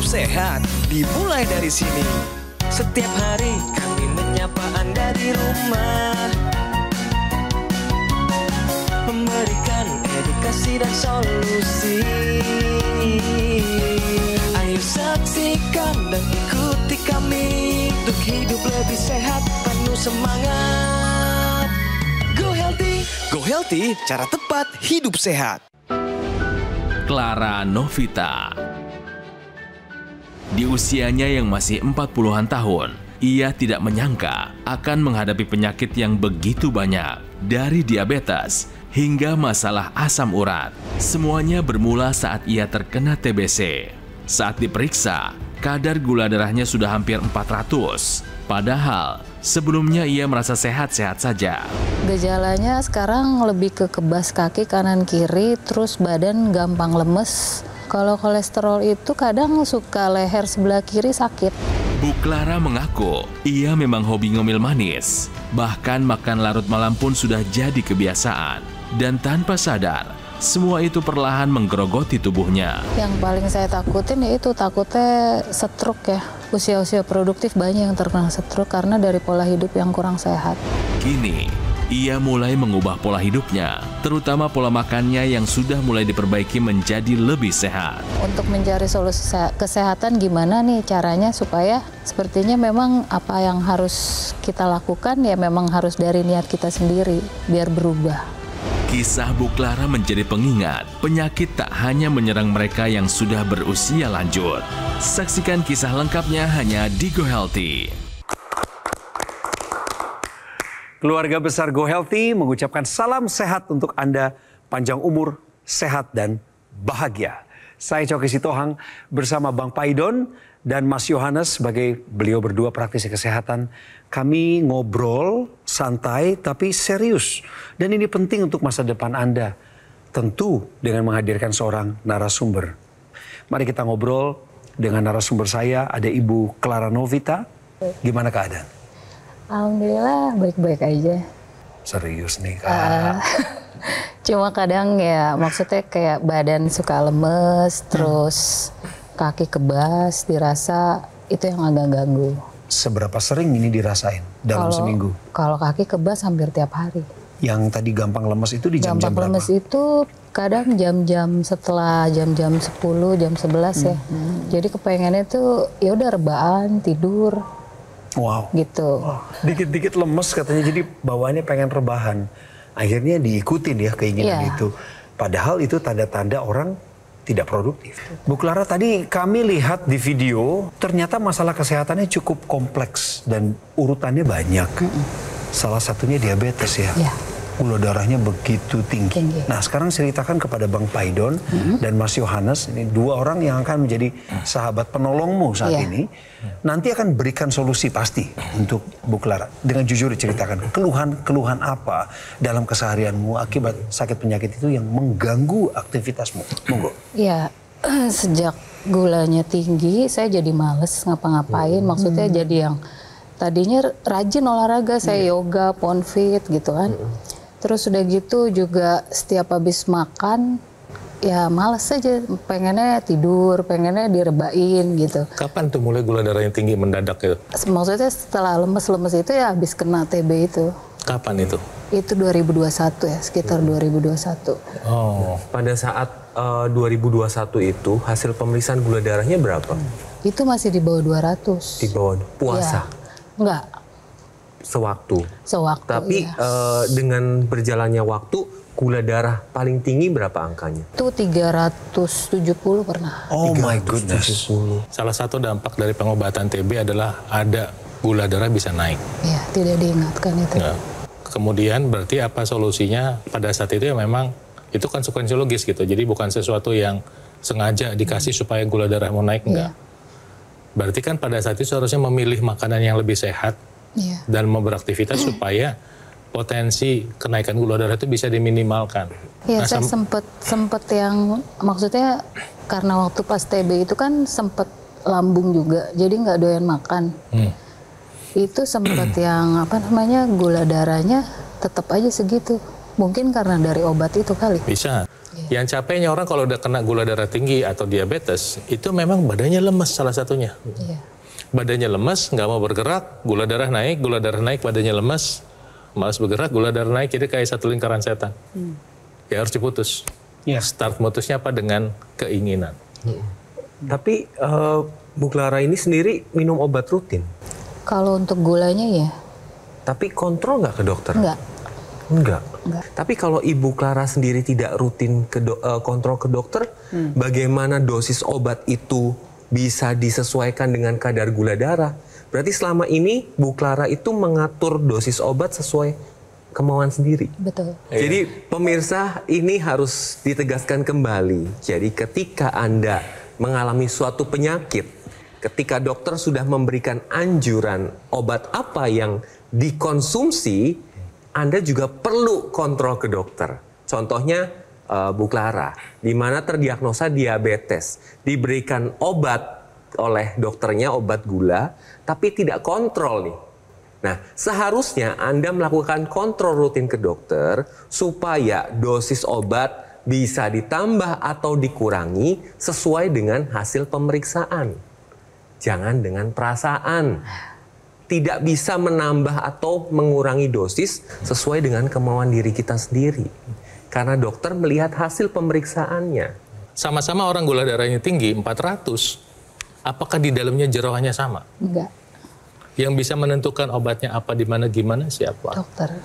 sehat dimulai dari sini. Setiap hari kami menyapa Anda di rumah, memberikan edukasi dan solusi. Ayo saksikan dan ikuti kami untuk hidup lebih sehat, penuh semangat. Go Healthy, cara tepat hidup sehat. Clara Novita. Di usianya yang masih 40-an tahun, ia tidak menyangka akan menghadapi penyakit yang begitu banyak, dari diabetes hingga masalah asam urat. Semuanya bermula saat ia terkena TBC. Saat diperiksa, kadar gula darahnya sudah hampir 400. Padahal sebelumnya ia merasa sehat-sehat saja. Gejalanya sekarang lebih ke kebas kaki kanan kiri, terus badan gampang lemes. Kalau kolesterol itu kadang suka leher sebelah kiri sakit. Bu Clara mengaku ia memang hobi ngomil manis. Bahkan makan larut malam pun sudah jadi kebiasaan. Dan tanpa sadar, semua itu perlahan menggerogoti tubuhnya. Yang paling saya takutin yaitu takutnya stroke ya. Usia-usia produktif banyak yang terkena stroke karena dari pola hidup yang kurang sehat. Kini, ia mulai mengubah pola hidupnya, terutama pola makannya yang sudah mulai diperbaiki menjadi lebih sehat. Untuk mencari solusi kesehatan gimana nih caranya supaya sepertinya memang apa yang harus kita lakukan ya memang harus dari niat kita sendiri biar berubah. Kisah Bu Clara menjadi pengingat, penyakit tak hanya menyerang mereka yang sudah berusia lanjut. Saksikan kisah lengkapnya hanya di Go Healthy. Keluarga besar Go Healthy mengucapkan salam sehat untuk Anda, panjang umur, sehat, dan bahagia. Saya Coki Sitohang bersama Bang Paidon dan Mas Yohanes sebagai beliau berdua praktisi kesehatan. Kami ngobrol santai tapi serius. Dan ini penting untuk masa depan Anda. Tentu dengan menghadirkan seorang narasumber. Mari kita ngobrol dengan narasumber saya, ada Ibu Clara Novita. Gimana keadaan? Alhamdulillah baik-baik aja. Serius nih Kak. Cuma kadang ya maksudnya kayak badan suka lemes, terus kaki kebas dirasa itu yang agak ganggu. Seberapa sering ini dirasain dalam seminggu? Kalau kaki kebas hampir tiap hari. Yang tadi gampang lemes itu di jam-jam berapa? Gampang lemes itu kadang jam-jam setelah jam-jam 10, jam 11 ya. Jadi kepengennya tuh ya udah rebahan, tidur. Wow. Gitu. Dikit-dikit lemes katanya, jadi bawaannya pengen rebahan. Akhirnya diikutin ya keinginan itu. Padahal itu tanda-tanda orang tidak produktif. Bu Clara, tadi kami lihat di video, ternyata masalah kesehatannya cukup kompleks dan urutannya banyak. Salah satunya diabetes ya. Gula darahnya begitu tinggi. Nah sekarang ceritakan kepada Bang Paidon dan Mas Yohanes, ini dua orang yang akan menjadi sahabat penolongmu saat ini. Nanti akan berikan solusi pasti untuk Bu Clara. Dengan jujur diceritakan keluhan apa dalam keseharianmu akibat sakit penyakit itu yang mengganggu aktivitasmu. Monggo. Iya, sejak gulanya tinggi saya jadi males ngapa-ngapain. Maksudnya jadi yang tadinya rajin olahraga, saya yoga, ponfit gitu kan. Terus udah gitu juga setiap habis makan ya males aja, pengennya tidur, pengennya direbain gitu. Kapan tuh mulai gula darah yang tinggi mendadak itu? Maksudnya setelah lemes-lemes itu ya habis kena TB itu. Kapan itu? Itu 2021 ya, sekitar 2021. Oh, pada saat 2021 itu hasil pemeriksaan gula darahnya berapa? Itu masih di bawah 200. Di bawah puasa? Enggak. Sewaktu. Tapi Tapi dengan berjalannya waktu, gula darah paling tinggi berapa angkanya? Itu 370 pernah. Oh my goodness. salah satu dampak dari pengobatan TB adalah ada gula darah bisa naik. Iya, tidak diingatkan itu. Nah, kemudian berarti apa solusinya pada saat itu ya memang itu konsekuensi logis gitu. Jadi bukan sesuatu yang sengaja dikasih supaya gula darah mau naik, enggak. Berarti kan pada saat itu seharusnya memilih makanan yang lebih sehat dan mau beraktivitas supaya potensi kenaikan gula darah itu bisa diminimalkan. Iya, saya sempet yang maksudnya karena waktu pas TB itu kan sempet lambung juga, jadi nggak doyan makan. Itu sempet yang apa namanya gula darahnya tetap aja segitu. Mungkin karena dari obat itu kali. Bisa. Yang capeknya orang kalau udah kena gula darah tinggi atau diabetes, itu memang badannya lemes salah satunya. Badannya lemes, nggak mau bergerak, gula darah naik, badannya lemes, malas bergerak, gula darah naik, jadi kayak satu lingkaran setan. Ya harus diputus. Start mutusnya apa? Dengan keinginan. Tapi Bu Clara ini sendiri minum obat rutin? Kalau untuk gulanya ya. Tapi kontrol nggak ke dokter? Enggak. Tapi kalau Ibu Clara sendiri tidak rutin kontrol ke dokter, bagaimana dosis obat itu bisa disesuaikan dengan kadar gula darah? Berarti selama ini Bu Clara itu mengatur dosis obat sesuai kemauan sendiri. Betul. Jadi pemirsa, ini harus ditegaskan kembali. Jadi ketika Anda mengalami suatu penyakit, ketika dokter sudah memberikan anjuran obat apa yang dikonsumsi, Anda juga perlu kontrol ke dokter. Contohnya Bu Clara, di mana terdiagnosa diabetes, diberikan obat oleh dokternya, obat gula, tapi tidak kontrol nih. Nah, seharusnya Anda melakukan kontrol rutin ke dokter supaya dosis obat bisa ditambah atau dikurangi sesuai dengan hasil pemeriksaan. Jangan dengan perasaan. Tidak bisa menambah atau mengurangi dosis sesuai dengan kemauan diri kita sendiri. Karena dokter melihat hasil pemeriksaannya. Sama-sama orang gula darahnya tinggi, 400. Apakah di dalamnya jeroannya sama? Enggak. Yang bisa menentukan obatnya apa, di mana, gimana, siapa? Dokter.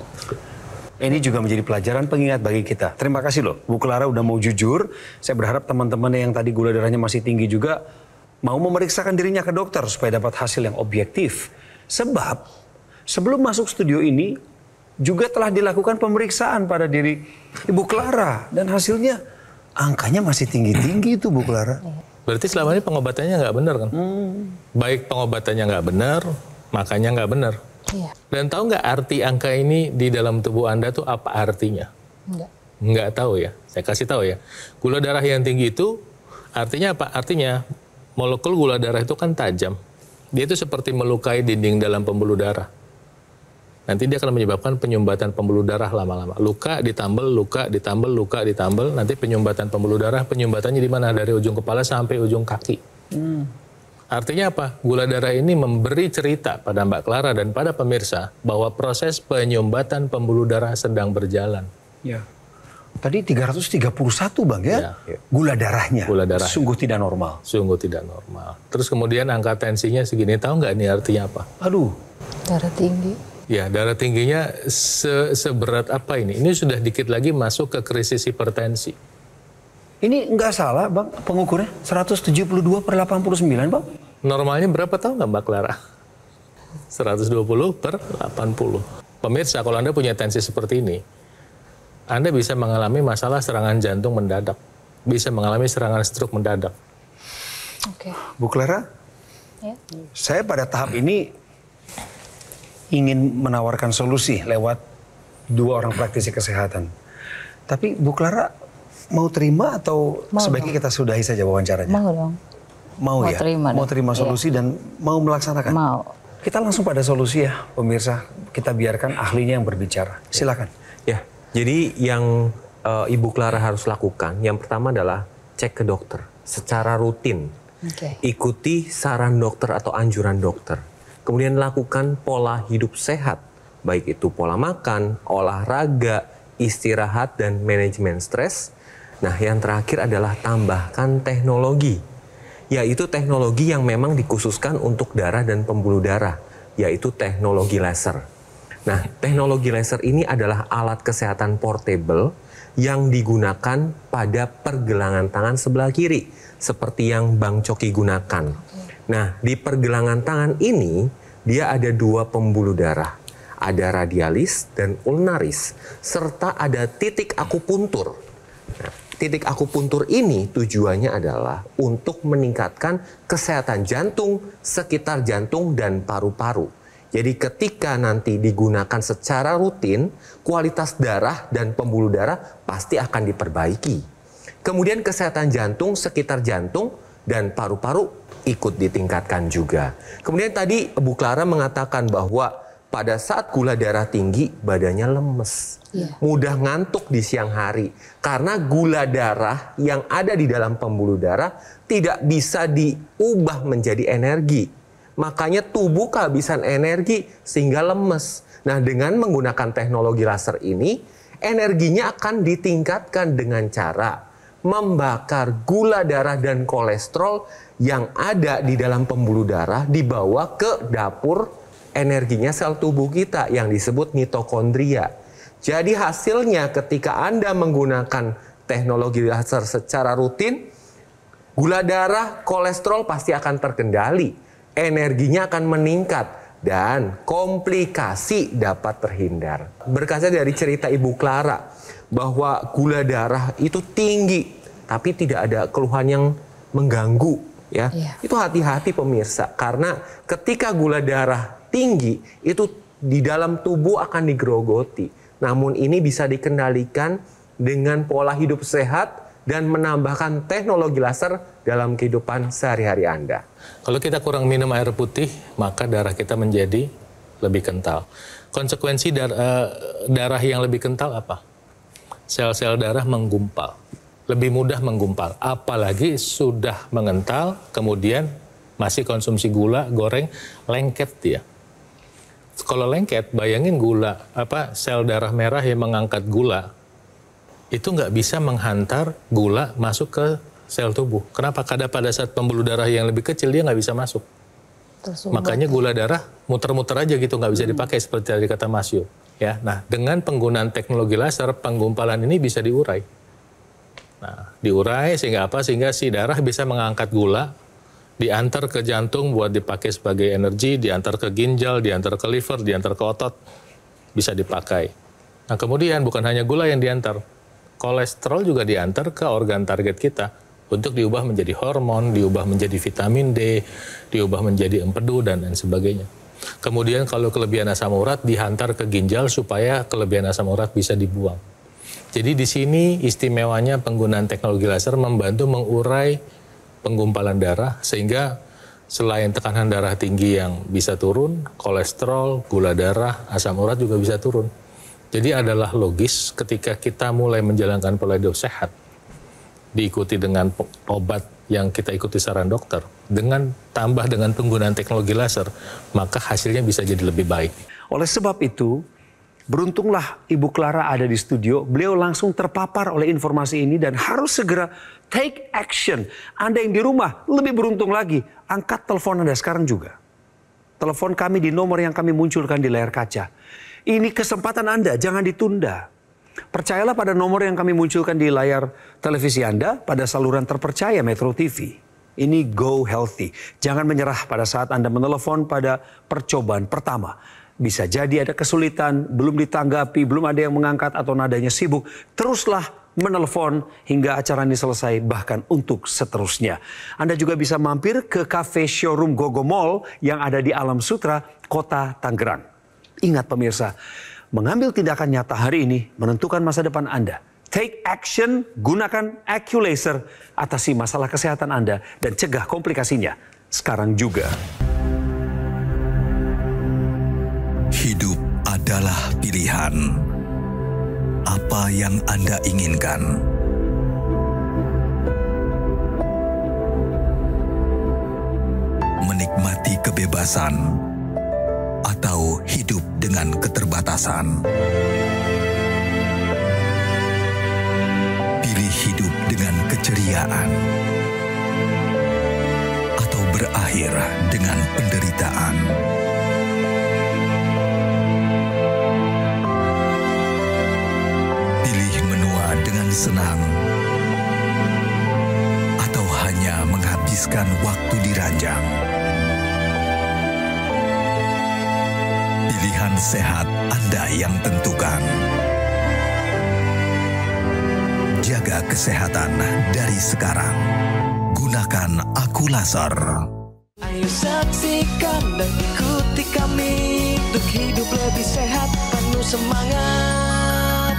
Ini juga menjadi pelajaran pengingat bagi kita. Terima kasih loh, Bu Clara udah mau jujur. Saya berharap teman-teman yang tadi gula darahnya masih tinggi juga mau memeriksakan dirinya ke dokter supaya dapat hasil yang objektif. Sebab sebelum masuk studio ini juga telah dilakukan pemeriksaan pada diri Ibu Clara dan hasilnya angkanya masih tinggi-tinggi itu Bu Clara. Berarti selama ini pengobatannya nggak benar kan? Baik pengobatannya nggak benar, makanya nggak benar. Iya. Dan tahu nggak arti angka ini di dalam tubuh Anda tuh apa artinya? Enggak. Nggak tahu ya. Saya kasih tahu ya. Gula darah yang tinggi itu artinya apa? Artinya molekul gula darah itu kan tajam. Dia itu seperti melukai dinding dalam pembuluh darah. Nanti dia akan menyebabkan penyumbatan pembuluh darah lama-lama. Luka ditambal, luka ditambal, luka ditambal. Nanti penyumbatan pembuluh darah, penyumbatannya di mana? Dari ujung kepala sampai ujung kaki. Artinya apa? Gula darah ini memberi cerita pada Mbak Clara dan pada pemirsa bahwa proses penyumbatan pembuluh darah sedang berjalan. Ya. Tadi 331 Bang ya? Gula darahnya. Gula darah. Sungguh tidak normal. Sungguh tidak normal. Terus kemudian angka tensinya segini. Tahu nggak ini artinya apa? Aduh. Darah tinggi. Ya, darah tingginya seberat apa ini? Ini sudah dikit lagi masuk ke krisis hipertensi. Ini nggak salah Bang pengukurnya? 172/89 Bang? Normalnya berapa tahu nggak Mbak Clara? 120/80. Pemirsa, kalau Anda punya tensi seperti ini, Anda bisa mengalami masalah serangan jantung mendadak. Bisa mengalami serangan stroke mendadak. Oke. Bu Clara, Ya. saya pada tahap ini ingin menawarkan solusi lewat 2 orang praktisi kesehatan. Tapi Bu Clara mau terima atau sebaiknya kita sudahi saja wawancaranya? Mau dong. Mau ya? Mau terima solusi dan mau melaksanakan? Mau. Kita langsung pada solusi ya, pemirsa. Kita biarkan ahlinya yang berbicara. Silakan. Ya, jadi yang Ibu Clara harus lakukan, yang pertama adalah cek ke dokter secara rutin. Ikuti saran dokter atau anjuran dokter. Kemudian lakukan pola hidup sehat, baik itu pola makan, olahraga, istirahat, dan manajemen stres. Nah, yang terakhir adalah tambahkan teknologi, yaitu teknologi yang memang dikhususkan untuk darah dan pembuluh darah, yaitu teknologi laser. Nah, teknologi laser ini adalah alat kesehatan portable yang digunakan pada pergelangan tangan sebelah kiri, seperti yang Bang Coki gunakan. Nah, di pergelangan tangan ini, dia ada 2 pembuluh darah. Ada radialis dan ulnaris, serta ada titik akupuntur. Nah, titik akupuntur ini tujuannya adalah untuk meningkatkan kesehatan jantung, sekitar jantung, dan paru-paru. Jadi ketika nanti digunakan secara rutin, kualitas darah dan pembuluh darah pasti akan diperbaiki. Kemudian kesehatan jantung, sekitar jantung, dan paru-paru ikut ditingkatkan juga. Kemudian tadi Bu Clara mengatakan bahwa pada saat gula darah tinggi, badannya lemes. Mudah ngantuk di siang hari. Karena gula darah yang ada di dalam pembuluh darah tidak bisa diubah menjadi energi. Makanya tubuh kehabisan energi sehingga lemes. Nah, dengan menggunakan teknologi laser ini, energinya akan ditingkatkan dengan cara membakar gula darah dan kolesterol yang ada di dalam pembuluh darah, dibawa ke dapur energinya sel tubuh kita yang disebut mitokondria. Jadi hasilnya ketika Anda menggunakan teknologi laser secara rutin, gula darah, kolesterol pasti akan terkendali, energinya akan meningkat, dan komplikasi dapat terhindar. Berkaca dari cerita Ibu Clara, bahwa gula darah itu tinggi, tapi tidak ada keluhan yang mengganggu. Ya, itu hati-hati pemirsa, karena ketika gula darah tinggi, itu di dalam tubuh akan digerogoti. Namun ini bisa dikendalikan dengan pola hidup sehat dan menambahkan teknologi laser dalam kehidupan sehari-hari Anda. Kalau kita kurang minum air putih, maka darah kita menjadi lebih kental. Konsekuensi darah yang lebih kental apa? Sel-sel darah menggumpal, lebih mudah menggumpal. Apalagi sudah mengental, kemudian masih konsumsi gula, goreng, lengket dia. Kalau lengket, bayangin gula, sel darah merah yang mengangkat gula, itu nggak bisa menghantar gula masuk ke sel tubuh. Kenapa? Karena pada saat pembuluh darah yang lebih kecil, dia nggak bisa masuk. Makanya gula darah muter-muter aja gitu, nggak bisa dipakai seperti tadi kata Mas Yu. Ya, nah dengan penggunaan teknologi laser, penggumpalan ini bisa diurai. Nah, diurai sehingga apa? Sehingga si darah bisa mengangkat gula, diantar ke jantung buat dipakai sebagai energi, diantar ke ginjal, diantar ke liver, diantar ke otot, bisa dipakai. Nah, kemudian bukan hanya gula yang diantar, kolesterol juga diantar ke organ target kita untuk diubah menjadi hormon, diubah menjadi vitamin D, diubah menjadi empedu, dan lain sebagainya. Kemudian kalau kelebihan asam urat dihantar ke ginjal supaya kelebihan asam urat bisa dibuang. Jadi di sini istimewanya penggunaan teknologi laser membantu mengurai penggumpalan darah sehingga selain tekanan darah tinggi yang bisa turun, kolesterol, gula darah, asam urat juga bisa turun. Jadi adalah logis ketika kita mulai menjalankan pola hidup sehat, diikuti dengan obat yang kita ikuti saran dokter, tambah dengan penggunaan teknologi laser, maka hasilnya bisa jadi lebih baik. Oleh sebab itu, beruntunglah Ibu Clara ada di studio. Beliau langsung terpapar oleh informasi ini dan harus segera take action. Anda yang di rumah lebih beruntung lagi. Angkat telepon Anda sekarang juga. Telepon kami di nomor yang kami munculkan di layar kaca. Ini kesempatan Anda, jangan ditunda. Percayalah pada nomor yang kami munculkan di layar televisi Anda pada saluran terpercaya Metro TV. Ini Go Healthy. Jangan menyerah pada saat Anda menelepon pada percobaan pertama. Bisa jadi ada kesulitan, belum ditanggapi, belum ada yang mengangkat atau nadanya sibuk. Teruslah menelepon hingga acara ini selesai, bahkan untuk seterusnya. Anda juga bisa mampir ke cafe showroom Gogo Mall yang ada di Alam Sutra, Kota Tangerang. Ingat pemirsa, mengambil tindakan nyata hari ini menentukan masa depan Anda. Take action, gunakan AccuLaser, atasi masalah kesehatan Anda dan cegah komplikasinya sekarang juga. Hidup adalah pilihan. Apa yang Anda inginkan? Menikmati kebebasan atau hidup dengan keterbatasan? Pilih hidup dengan keceriaan atau berakhir dengan penderitaan? Pilih menua dengan senang atau hanya menghabiskan waktu di ranjang? Pilihan sehat Anda yang tentukan. Jaga kesehatan dari sekarang. Gunakan AccuLaser. Ayo saksikan dan ikuti kami untuk hidup lebih sehat, penuh semangat.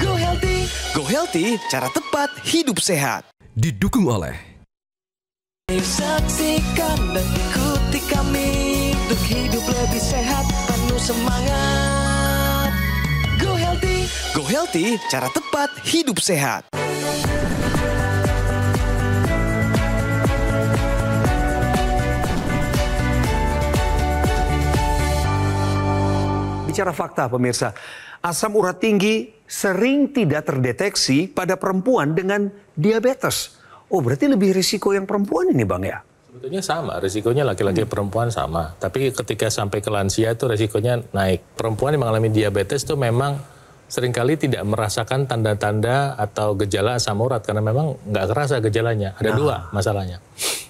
Go Healthy. Go Healthy, cara tepat hidup sehat. Didukung oleh Ayo saksikan dan ikuti kami untuk hidup lebih sehat, penuh penuh semangat. Go Healthy, cara tepat hidup sehat. Bicara fakta pemirsa, asam urat tinggi sering tidak terdeteksi pada perempuan dengan diabetes. Oh, berarti lebih risiko yang perempuan ini Bang ya? Sebetulnya sama, risikonya laki-laki perempuan sama. Tapi ketika sampai ke lansia itu risikonya naik. Perempuan yang mengalami diabetes itu memang seringkali tidak merasakan tanda-tanda atau gejala asam urat karena memang nggak kerasa gejalanya. Ada dua masalahnya.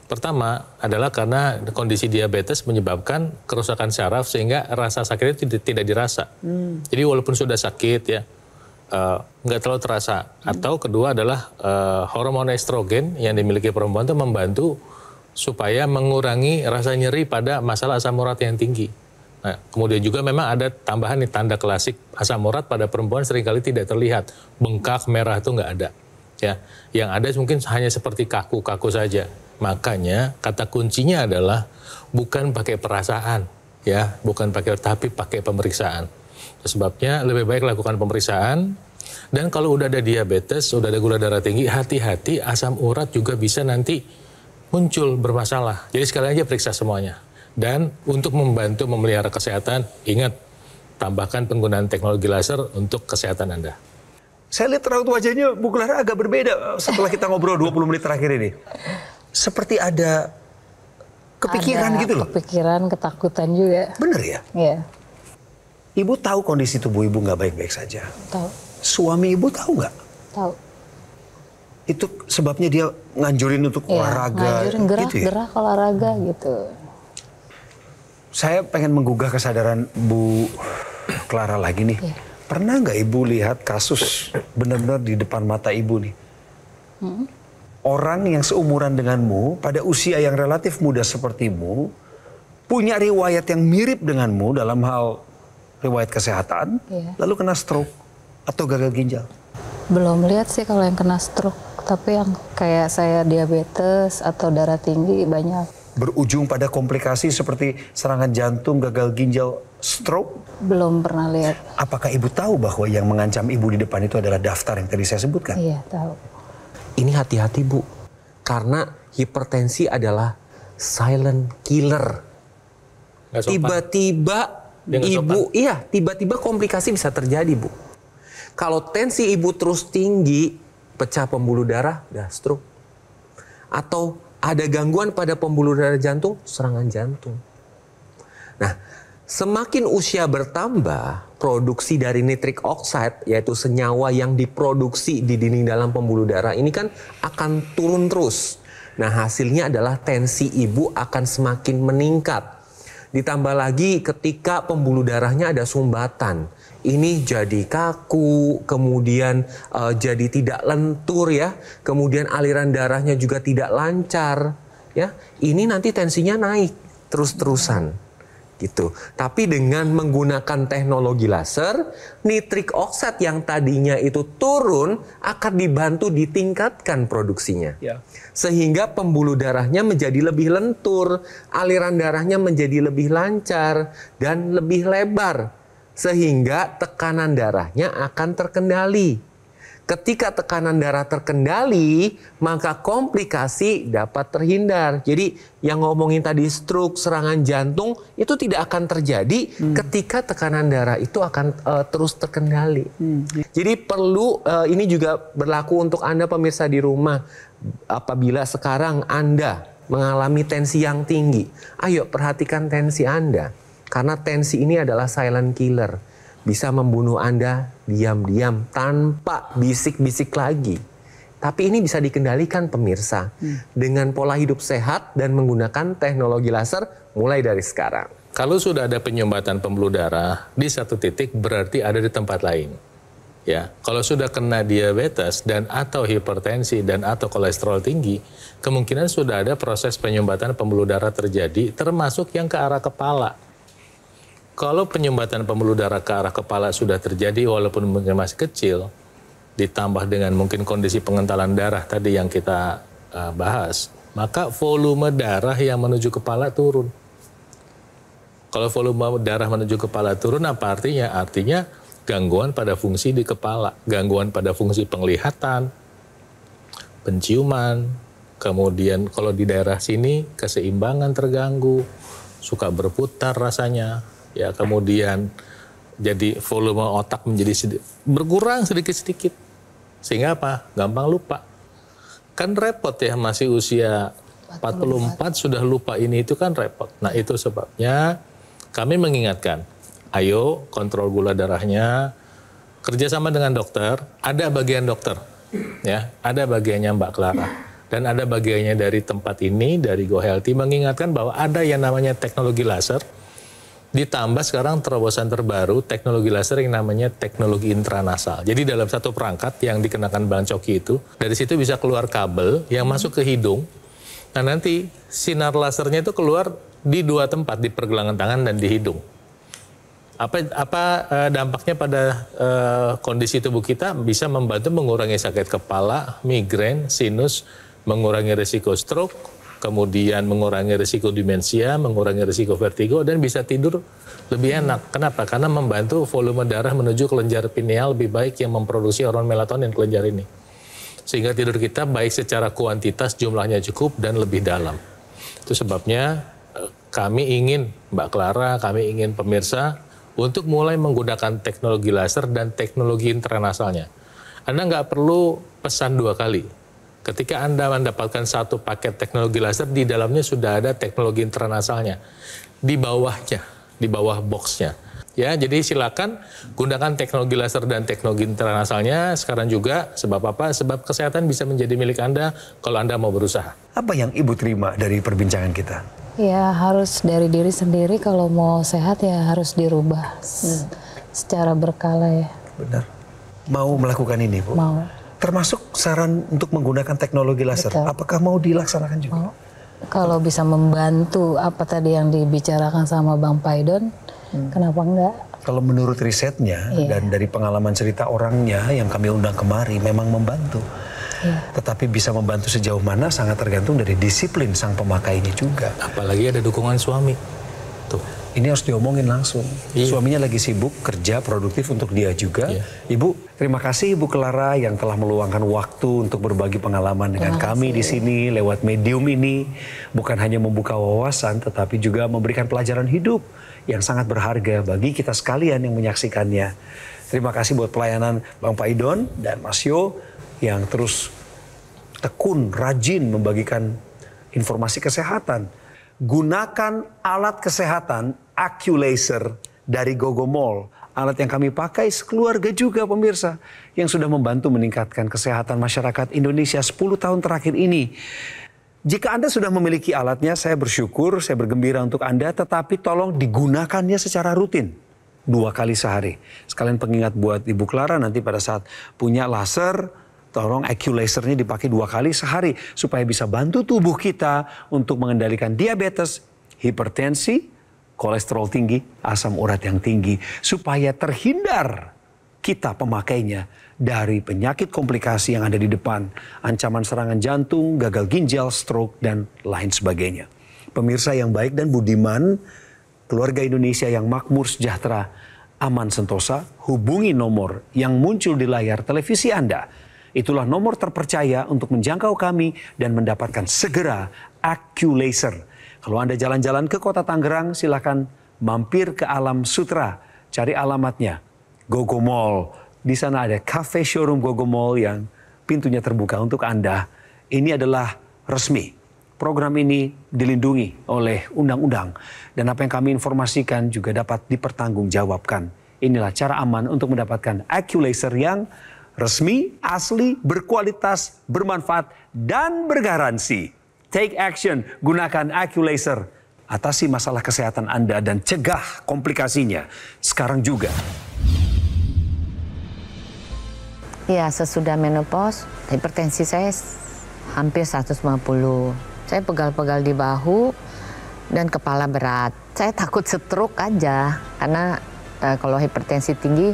Pertama adalah karena kondisi diabetes menyebabkan kerusakan syaraf sehingga rasa sakitnya tidak dirasa. Jadi walaupun sudah sakit ya nggak terlalu terasa. Atau kedua adalah hormon estrogen yang dimiliki perempuan itu membantu supaya mengurangi rasa nyeri pada masalah asam urat yang tinggi. Nah, kemudian juga memang ada tambahan nih tanda klasik asam urat pada perempuan seringkali tidak terlihat. Bengkak, merah itu nggak ada. Ya, yang ada mungkin hanya seperti kaku-kaku saja. Makanya kata kuncinya adalah bukan pakai perasaan, ya, bukan tapi pakai pemeriksaan. Sebabnya lebih baik lakukan pemeriksaan. Dan kalau udah ada diabetes, udah ada gula darah tinggi, hati-hati asam urat juga bisa nanti muncul bermasalah. Jadi sekali aja periksa semuanya. Dan untuk membantu memelihara kesehatan, ingat tambahkan penggunaan teknologi laser untuk kesehatan Anda. Saya lihat raut wajahnya Bu Clara agak berbeda setelah kita ngobrol 20 menit terakhir ini. Seperti ada kepikiran gitu loh. Kepikiran, ketakutan juga. Bener ya? Iya. Ibu tahu kondisi tubuh ibu nggak baik-baik saja. Tahu. Suami ibu tahu nggak? Tahu. Itu sebabnya dia nganjurin untuk olahraga. Nganjurin gerak olahraga gitu. Saya pengen menggugah kesadaran Bu Clara lagi nih. Iya. Pernah nggak ibu lihat kasus benar-benar di depan mata ibu nih? Orang yang seumuran denganmu, pada usia yang relatif muda sepertimu, punya riwayat yang mirip denganmu dalam hal riwayat kesehatan, lalu kena stroke atau gagal ginjal? Belum lihat sih kalau yang kena stroke, tapi yang kayak saya diabetes atau darah tinggi banyak. Berujung pada komplikasi seperti serangan jantung, gagal ginjal, stroke? Belum pernah lihat. Apakah ibu tahu bahwa yang mengancam ibu di depan itu adalah daftar yang tadi saya sebutkan? Iya, tahu. Ini hati-hati Bu, karena hipertensi adalah silent killer. Tiba-tiba ibu, tiba-tiba komplikasi bisa terjadi Bu. Kalau tensi ibu terus tinggi, pecah pembuluh darah, udah stroke. Atau ada gangguan pada pembuluh darah jantung, serangan jantung. Nah, semakin usia bertambah, produksi dari nitric oxide, yaitu senyawa yang diproduksi di dinding dalam pembuluh darah, ini kan akan turun terus. Nah, hasilnya adalah tensi ibu akan semakin meningkat. Ditambah lagi ketika pembuluh darahnya ada sumbatan. Ini jadi kaku, kemudian jadi tidak lentur ya. Kemudian aliran darahnya juga tidak lancar ya. Ini nanti tensinya naik terus-terusan gitu. Tapi dengan menggunakan teknologi laser, nitric oxide yang tadinya itu turun akan dibantu ditingkatkan produksinya. Sehingga pembuluh darahnya menjadi lebih lentur, aliran darahnya menjadi lebih lancar dan lebih lebar. Sehingga tekanan darahnya akan terkendali. Ketika tekanan darah terkendali, maka komplikasi dapat terhindar. Jadi yang ngomongin tadi stroke, serangan jantung, itu tidak akan terjadi ketika tekanan darah itu akan terus terkendali. Jadi perlu, ini juga berlaku untuk Anda pemirsa di rumah. Apabila sekarang Anda mengalami tensi yang tinggi, ayo perhatikan tensi Anda. Karena tensi ini adalah silent killer. Bisa membunuh Anda diam-diam tanpa bisik-bisik lagi. Tapi ini bisa dikendalikan pemirsa dengan pola hidup sehat dan menggunakan teknologi laser mulai dari sekarang. Kalau sudah ada penyumbatan pembuluh darah di satu titik berarti ada di tempat lain. Ya, kalau sudah kena diabetes dan atau hipertensi dan atau kolesterol tinggi, kemungkinan sudah ada proses penyumbatan pembuluh darah terjadi termasuk yang ke arah kepala. Kalau penyumbatan pembuluh darah ke arah kepala sudah terjadi walaupun masih kecil, ditambah dengan mungkin kondisi pengentalan darah tadi yang kita bahas, maka volume darah yang menuju kepala turun. Kalau volume darah menuju kepala turun, apa artinya? Artinya gangguan pada fungsi di kepala, gangguan pada fungsi penglihatan, penciuman, kemudian kalau di daerah sini keseimbangan terganggu, suka berputar rasanya, ya kemudian jadi volume otak menjadi berkurang sedikit-sedikit. Sehingga apa? Gampang lupa. Kan repot ya, masih usia 44 sudah lupa ini itu kan repot. Nah itu sebabnya kami mengingatkan, ayo kontrol gula darahnya, kerjasama dengan dokter, ada bagian dokter, ya, ada bagiannya Mbak Clara. Dan ada bagiannya dari tempat ini, dari Go Healthy, mengingatkan bahwa ada yang namanya teknologi laser, ditambah sekarang terobosan terbaru teknologi laser yang namanya teknologi intranasal. Jadi dalam satu perangkat yang dikenakan Bang Coki itu, dari situ bisa keluar kabel yang masuk ke hidung. Nah nanti sinar lasernya itu keluar di dua tempat, di pergelangan tangan dan di hidung. Apa dampaknya pada kondisi tubuh kita? Bisa membantu mengurangi sakit kepala, migrain, sinus, mengurangi risiko stroke, kemudian mengurangi risiko demensia, mengurangi risiko vertigo, dan bisa tidur lebih enak. Kenapa? Karena membantu volume darah menuju kelenjar pineal lebih baik yang memproduksi hormon melatonin kelenjar ini. Sehingga tidur kita baik secara kuantitas, jumlahnya cukup, dan lebih dalam. Itu sebabnya kami ingin, Mbak Clara, kami ingin pemirsa, untuk mulai menggunakan teknologi laser dan teknologi intranasalnya. Anda nggak perlu pesan 2 kali. Ketika Anda mendapatkan satu paket teknologi laser, di dalamnya sudah ada teknologi intranasalnya. Di bawahnya, di bawah boxnya. Ya, jadi silakan gunakan teknologi laser dan teknologi intranasalnya sekarang juga. Sebab apa? Sebab kesehatan bisa menjadi milik Anda kalau Anda mau berusaha. Apa yang Ibu terima dari perbincangan kita? Ya harus dari diri sendiri, kalau mau sehat ya harus dirubah secara berkala ya. Benar. Mau melakukan ini, Bu? Mau. Termasuk saran untuk menggunakan teknologi laser. Betul. Apakah mau dilaksanakan juga? Mau. Kalau bisa membantu apa tadi yang dibicarakan sama Bang Paidon, kenapa enggak? Kalau menurut risetnya dan dari pengalaman cerita orangnya yang kami undang kemari memang membantu. Tetapi bisa membantu sejauh mana sangat tergantung dari disiplin sang pemakainya juga. Apalagi ada dukungan suami. Tuh. Ini harus diomongin langsung. Suaminya lagi sibuk, kerja produktif untuk dia juga. Ibu, terima kasih Ibu Clara yang telah meluangkan waktu untuk berbagi pengalaman dengan kami di sini lewat medium ini. Bukan hanya membuka wawasan, tetapi juga memberikan pelajaran hidup yang sangat berharga bagi kita sekalian yang menyaksikannya. Terima kasih buat pelayanan Bang Paidon dan Mas Yo yang terus tekun, rajin membagikan informasi kesehatan. Gunakan alat kesehatan AccuLaser dari Gogomol. Alat yang kami pakai sekeluarga juga pemirsa, yang sudah membantu meningkatkan kesehatan masyarakat Indonesia 10 tahun terakhir ini. Jika Anda sudah memiliki alatnya, saya bersyukur, saya bergembira untuk Anda, tetapi tolong digunakannya secara rutin. 2 kali sehari. Sekalian pengingat buat Ibu Clara nanti pada saat punya laser, tolong AccuLasernya dipakai 2 kali sehari supaya bisa bantu tubuh kita untuk mengendalikan diabetes, hipertensi, kolesterol tinggi, asam urat yang tinggi, supaya terhindar kita pemakainya dari penyakit komplikasi yang ada di depan, ancaman serangan jantung, gagal ginjal, stroke, dan lain sebagainya. Pemirsa yang baik dan budiman, keluarga Indonesia yang makmur, sejahtera, aman sentosa, hubungi nomor yang muncul di layar televisi Anda. Itulah nomor terpercaya untuk menjangkau kami dan mendapatkan segera AccuLaser. Kalau Anda jalan-jalan ke kota Tangerang, silakan mampir ke Alam Sutra. Cari alamatnya, Gogomol. Di sana ada cafe showroom Gogomol yang pintunya terbuka untuk Anda. Ini adalah resmi. Program ini dilindungi oleh undang-undang. Dan apa yang kami informasikan juga dapat dipertanggungjawabkan. Inilah cara aman untuk mendapatkan AccuLaser yang resmi, asli, berkualitas, bermanfaat, dan bergaransi. Take action, gunakan AccuLaser. Atasi masalah kesehatan Anda dan cegah komplikasinya sekarang juga. Ya, sesudah menopause, hipertensi saya hampir 150. Saya pegal-pegal di bahu dan kepala berat. Saya takut stroke aja, karena kalau hipertensi tinggi,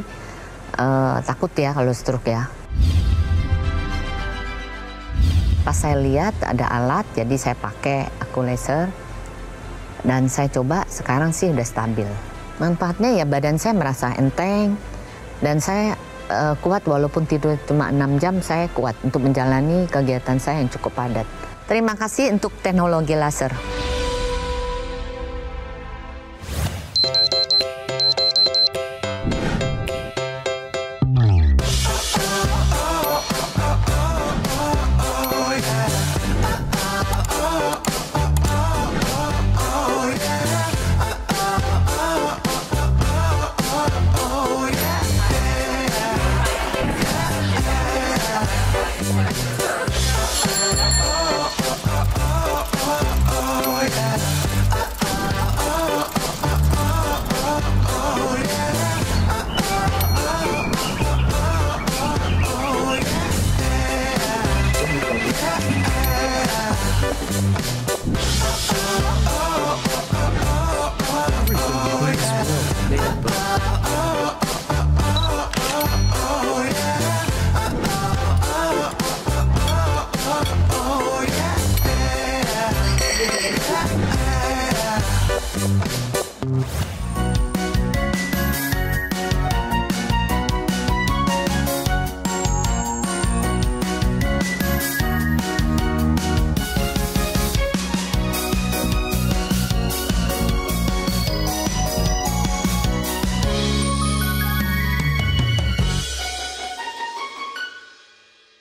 takut ya kalau stroke ya. Pas saya lihat ada alat, jadi saya pakai AccuLaser. Dan saya coba, sekarang sih udah stabil. Manfaatnya ya badan saya merasa enteng, dan saya kuat walaupun tidur cuma 6 jam, saya kuat untuk menjalani kegiatan saya yang cukup padat. Terima kasih untuk teknologi laser.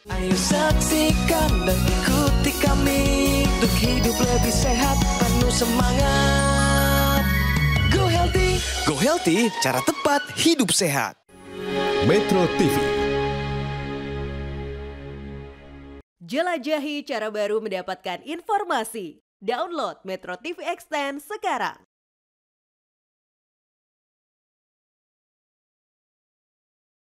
Ayo saksikan dan ikuti kami untuk hidup lebih sehat, penuh semangat. Go Healthy, cara tepat hidup sehat. Metro TV. Jelajahi cara baru mendapatkan informasi. Download Metro TV Extend sekarang.